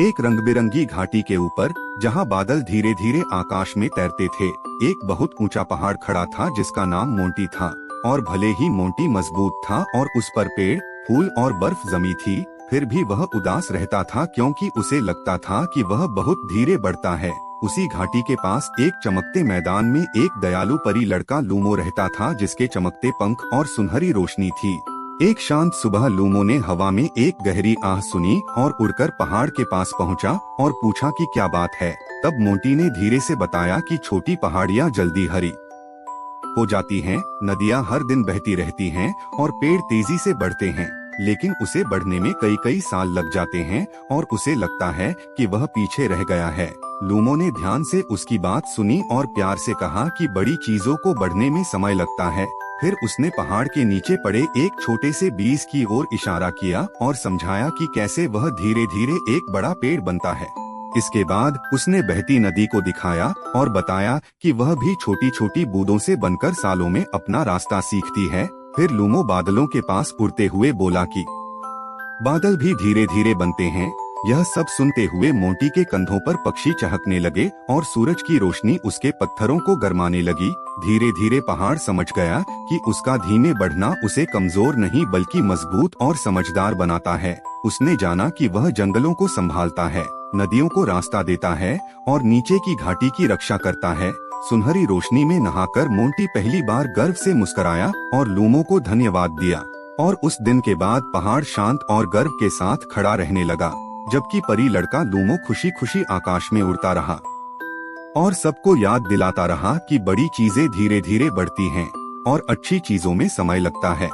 एक रंगबिरंगी घाटी के ऊपर, जहां बादल धीरे धीरे आकाश में तैरते थे, एक बहुत ऊंचा पहाड़ खड़ा था जिसका नाम मोंटी था। और भले ही मोंटी मजबूत था और उस पर पेड़, फूल और बर्फ जमी थी, फिर भी वह उदास रहता था क्योंकि उसे लगता था कि वह बहुत धीरे बढ़ता है। उसी घाटी के पास एक चमकते मैदान में एक दयालु परी लड़का लूमो रहता था जिसके चमकते पंख और सुनहरी रोशनी थी। एक शांत सुबह लूमो ने हवा में एक गहरी आह सुनी और उड़कर पहाड़ के पास पहुंचा और पूछा कि क्या बात है। तब मोंटी ने धीरे से बताया कि छोटी पहाड़ियां जल्दी हरी हो जाती हैं, नदियां हर दिन बहती रहती हैं और पेड़ तेजी से बढ़ते हैं, लेकिन उसे बढ़ने में कई कई साल लग जाते हैं और उसे लगता है कि वह पीछे रह गया है। लूमो ने ध्यान से उसकी बात सुनी और प्यार से कहा कि बड़ी चीजों को बढ़ने में समय लगता है। फिर उसने पहाड़ के नीचे पड़े एक छोटे से बीज की ओर इशारा किया और समझाया कि कैसे वह धीरे धीरे एक बड़ा पेड़ बनता है। इसके बाद उसने बहती नदी को दिखाया और बताया कि वह भी छोटी छोटी बूंदों से बनकर सालों में अपना रास्ता सीखती है। फिर लूमो बादलों के पास उड़ते हुए बोला कि बादल भी धीरे धीरे बनते हैं। यह सब सुनते हुए मोंटी के कंधों पर पक्षी चहकने लगे और सूरज की रोशनी उसके पत्थरों को गरमाने लगी। धीरे धीरे पहाड़ समझ गया कि उसका धीमे बढ़ना उसे कमजोर नहीं बल्कि मजबूत और समझदार बनाता है। उसने जाना कि वह जंगलों को संभालता है, नदियों को रास्ता देता है और नीचे की घाटी की रक्षा करता है। सुनहरी रोशनी में नहाकर मोंटी पहली बार गर्व से मुस्कुराया और लूमो को धन्यवाद दिया। और उस दिन के बाद पहाड़ शांत और गर्व के साथ खड़ा रहने लगा, जबकि परी लड़का लूमो खुशी खुशी आकाश में उड़ता रहा और सबको याद दिलाता रहा कि बड़ी चीजें धीरे धीरे बढ़ती हैं और अच्छी चीजों में समय लगता है।